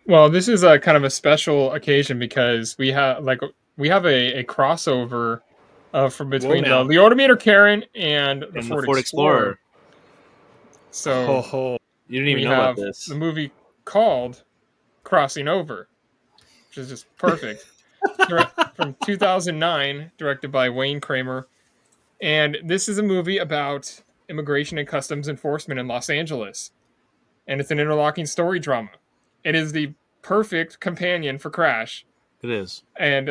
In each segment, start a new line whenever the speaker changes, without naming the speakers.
Well, this is a kind of a special occasion because we have a crossover from
Whoa,
between the
now.
Leotometer Karen and the
And the
Ford
Ford
Explorer.
Explorer.
So
Oh, you didn't even
we
know about
have the
this.
movie called Crossing Over, which is just perfect. From 2009, directed by Wayne Kramer, and this is a movie about immigration and customs enforcement in Los Angeles, and it's an interlocking story drama. It is the perfect companion for Crash,
It is.
and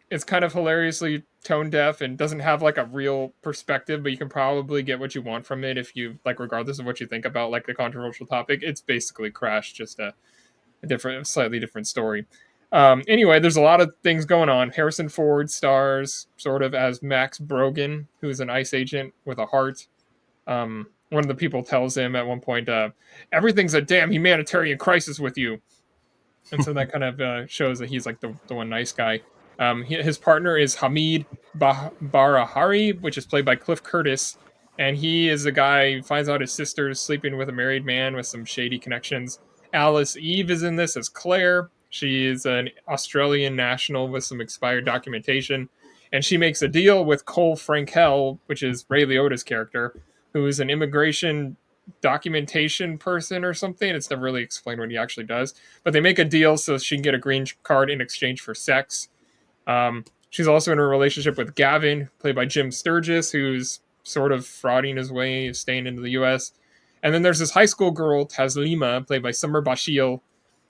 it's kind of hilariously tone deaf and doesn't have like a real perspective, but you can probably get what you want from it if you like, regardless of what you think about like the controversial topic. It's basically Crash, just a different, slightly different story. Anyway, there's a lot of things going on. Harrison Ford stars sort of as Max Brogan, who's an ICE agent with a heart. One of the people tells him at one point, "Everything's a damn humanitarian crisis with you," and so that kind of shows that he's like the one nice guy. His partner is Hamid Barahari, which is played by Cliff Curtis, and he is the guy who finds out his sister's sleeping with a married man with some shady connections. Alice Eve is in this as Claire. She is an Australian national with some expired documentation, and she makes a deal with Cole Frankel, which is Ray Liotta's character, who is an immigration documentation person or something. It's never really explained what he actually does, but they make a deal so she can get a green card in exchange for sex. She's also in a relationship with Gavin, played by Jim Sturgis, who's sort of frauding his way, staying into the U.S. And then there's this high school girl, Taslima, played by Summer Bashil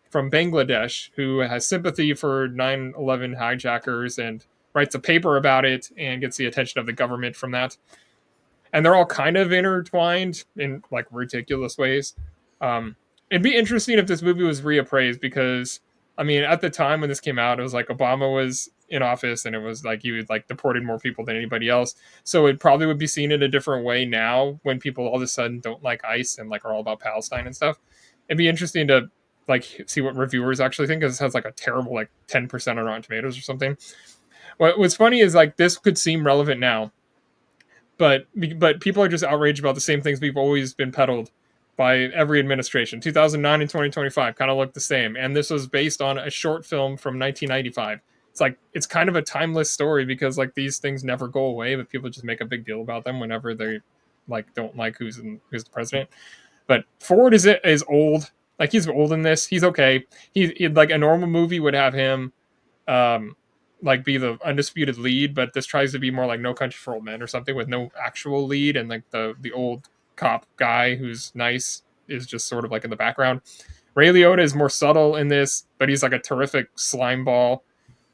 from Bangladesh, who has sympathy for 9/11 hijackers and writes a paper about it and gets the attention of the government from that. And they're all kind of intertwined in like ridiculous ways. Um, it'd be interesting if this movie was reappraised because, I mean, at the time when this came out, it was like Obama was in office and it was like he was like deported more people than anybody else. So it probably would be seen in a different way now when people all of a sudden don't like ICE and like are all about Palestine and stuff. It'd be interesting to like see what reviewers actually think because it has like a terrible like 10% on Rotten Tomatoes or something. What's funny is like this could seem relevant now, but people are just outraged about the same things we've always been peddled by every administration. 2009 and 2025 kind of look the same, and this was based on a short film from 1995. It's like it's kind of a timeless story because like these things never go away, but people just make a big deal about them whenever they like don't like who's the president. But Ford is old. Like he's old in this. He's okay. He like a normal movie would have him um like be the undisputed lead, but this tries to be more like No Country for Old Men or something with no actual lead, and like the old cop guy who's nice is just sort of like in the background. Ray Liotta is more subtle in this, but he's like a terrific slime ball.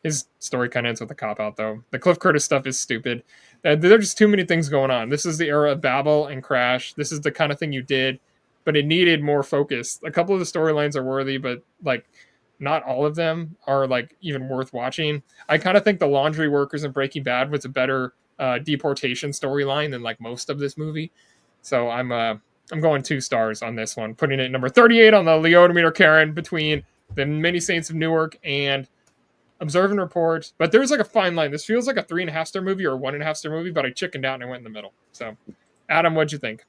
His story kind of ends with a cop out though. The Cliff Curtis stuff is stupid. There's just too many things going on. This is the era of Babel and Crash. This is the kind of thing you did, but it needed more focus. A couple of the storylines are worthy, but like not all of them are like even worth watching. I kind of think the laundry workers in Breaking Bad was a better deportation storyline than like most of this movie. So I'm going 2 stars on this one, putting it number 38 on the Leotometer Karen between the Many Saints of Newark and Observe and Report. But there's like a fine line. This feels like a 3.5 star movie or a 1.5 star movie, but I chickened out and I went in the middle. So, Adam, what'd you think?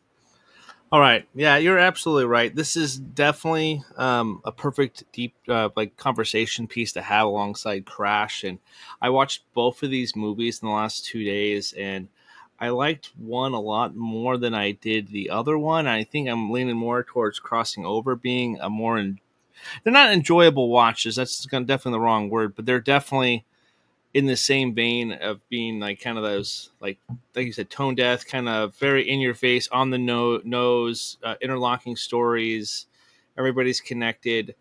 All right. Yeah, you're absolutely right. This is definitely a perfect deep like conversation piece to have alongside Crash. And I watched both of these movies in the last 2 days, and I liked one a lot more than I did the other one. I think I'm leaning more towards Crossing Over being a more they're not enjoyable watches. That's definitely the wrong word, but they're definitely in the same vein of being like kind of those like you said, tone deaf, kind of very in your face, on the nose, interlocking stories. Everybody's connected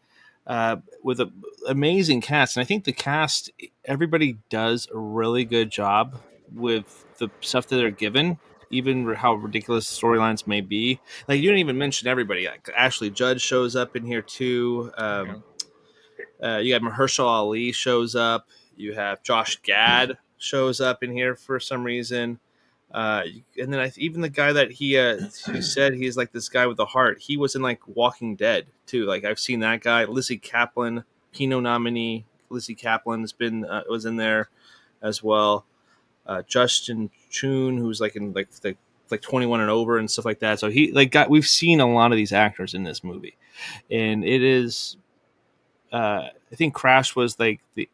with an amazing cast, and I think the cast, everybody does a really good job with the stuff that they're given. Even how ridiculous storylines may be, like you didn't even mention everybody. Like Ashley Judd shows up in here too.
Yeah.
You got Mahershala Ali shows up. You have Josh Gad shows up in here for some reason. And then even the guy that he said he's like this guy with a heart. He was in like Walking Dead too. Like I've seen that guy. Lizzie Kaplan, Kino nominee. Lizzie Kaplan has been was in there as well. Justin Chun, who's like in like 21 and over and stuff like that. So we've seen a lot of these actors in this movie, and it is I think Crash was like the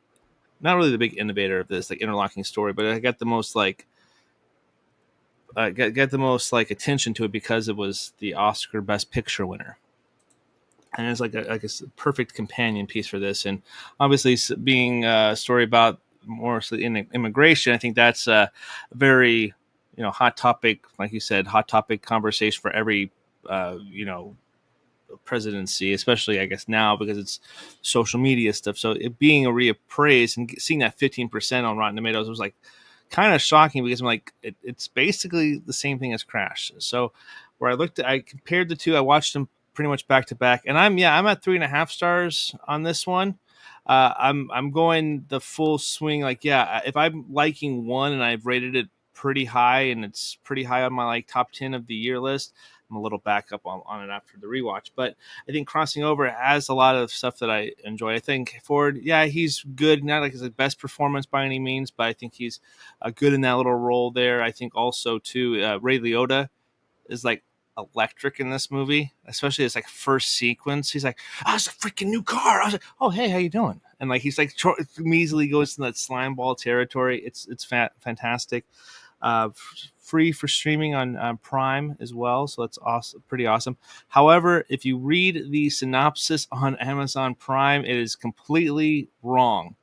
not really the big innovator of this like interlocking story, but I got the most like got the most like attention to it because it was the Oscar Best Picture winner, and it's like perfect companion piece for this. And obviously, being a story about more in immigration, I think that's a very hot topic, like you said, hot topic conversation for every presidency, especially I guess now because it's social media stuff. So it being a reappraised and seeing that 15% on Rotten Tomatoes was like kind of shocking because I'm like, it's basically the same thing as Crash. So where I compared the two, I watched them pretty much back to back, and I'm at 3.5 stars on this one. I'm going the full swing. Like, yeah, if I'm liking one and I've rated it pretty high and it's pretty high on my like top 10 of the year list, I'm a little back up on it after the rewatch. But I think Crossing Over has a lot of stuff that I enjoy. I think Ford, yeah, he's good. Not like his best performance by any means, but I think he's good in that little role there. I think also, too, Ray Liotta is like electric in this movie, especially his like first sequence. He's like, "Oh, it's a freaking new car." I was like, "Oh, hey, how you doing?" And like he's like measly goes to that slime ball territory. It's fantastic. Free for streaming on Prime as well, so that's awesome, pretty awesome. However, if you read the synopsis on Amazon Prime, it is completely wrong.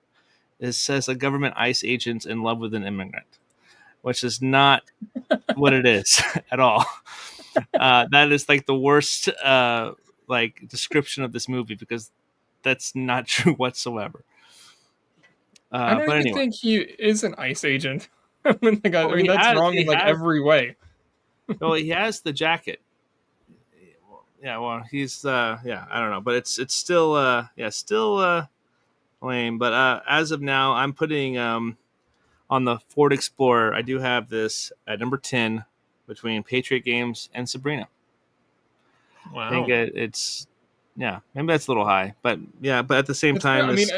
It says a government ICE agent's in love with an immigrant, which is not what it is at all. That is like the worst like description of this movie because that's not true whatsoever.
I don't
But
even
anyway,
think he is an ICE agent. I mean,
well,
that's wrong in like every way.
he has the jacket. Yeah, well, he's yeah, I don't know, but it's still still lame. But as of now, I'm putting on the Ford Explorer. I do have this at number 10 between Patriot Games and Sabrina. I think
Wow.
it's yeah, maybe that's a little high, but yeah, but at the same
It's not,
time,
I mean,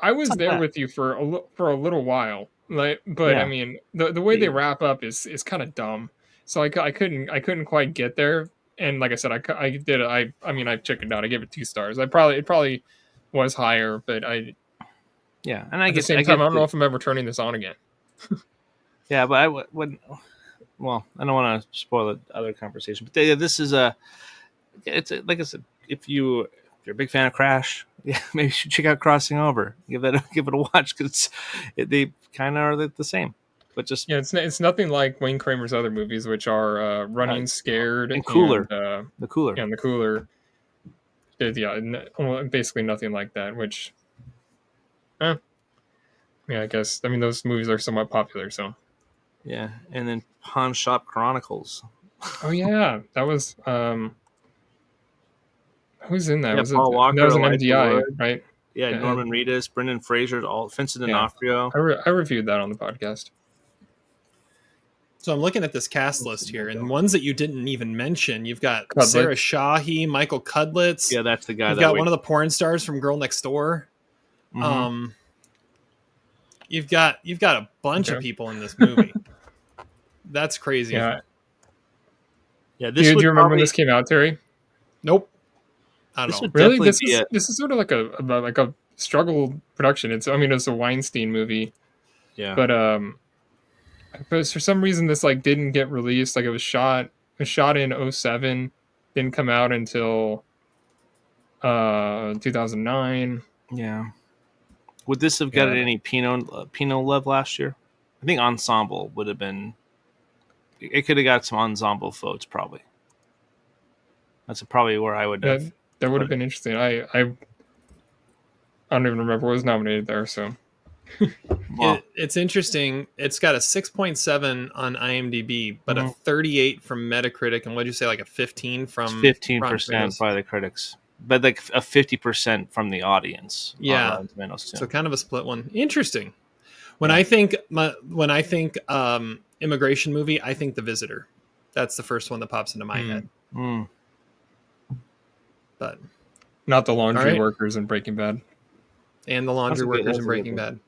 I
it's
was
not
there
bad.
with you for for a little while, like, but I
Yeah,
mean, the way they wrap up is kind of dumb. So I couldn't quite get there. And like I said, I did I mean I chickened out. I gave it 2 stars. It probably was higher, but
yeah, and
at the
I
same time,
get
I don't know
the
if I'm ever turning this on again.
yeah, but wouldn't. Well, I don't want to spoil the other conversation, but yeah, this is like I said, if you're a big fan of Crash, yeah, maybe you should check out Crossing Over. Give it a watch because they kind of are the same, but just
Yeah, it's nothing like Wayne Kramer's other movies, which are
uh,
Running Scared
and cooler,
and
the cooler.
The Cooler. Yeah, well, basically nothing like that. Which, eh, yeah, I guess. I mean, those movies are somewhat popular. So,
Yeah, and then Pawn Shop Chronicles.
oh yeah, that was who's in that?
Yeah,
Was it
Paul
that
Walker,
was an
Elijah
MDI,
Wood.
right?
Yeah,
Yeah,
Norman Reedus, Brendan Fraser, all Vincent
yeah.
D'Onofrio.
I reviewed that on the podcast.
So I'm looking at this cast list here, and ones that you didn't even mention. You've got Sarah
Cudlitz.
Shahi, Michael Cudlitz.
Yeah, that's the guy.
You've
that
got
we.
one of the porn stars from Girl Next Door.
Mm-hmm.
You've got a bunch of
Okay.
people in this movie. That's crazy.
Yeah.
Yeah,
Do
this would
you remember when
probably
this came out, Terry?
Nope. I don't
this
know.
would
Really?
definitely be a
This is sort of like a struggle production. It's I mean it's a Weinstein movie,
yeah.
but for some reason this like didn't get released. Like it was shot in '07, didn't come out until 2009.
Yeah. Would this have
Yeah.
gotten any Pinot love last year? I think Ensemble would have been. It could have got some Ensemble votes probably. That's probably where I would have.
That would
put
have been interesting. I don't even remember what was nominated there. So
Well,
It's interesting. It's got a 6.7 on IMDb, but a
Mhm.
38 from Metacritic, and what'd you say, like a 15
it's
from
15%
Rotten Tomatoes?
by the critics, but like a 50% from the audience. On
Yeah.
Rotten Tomatoes too.
So kind of a split one. Interesting. When
Yeah.
I think immigration movie, I think The Visitor. That's the first one that pops into my head.
Mm.
But
not the laundry
All right.
workers in Breaking Bad.
and the laundry
That's a good-
workers
that's
in
a good
Breaking
one.
Bad.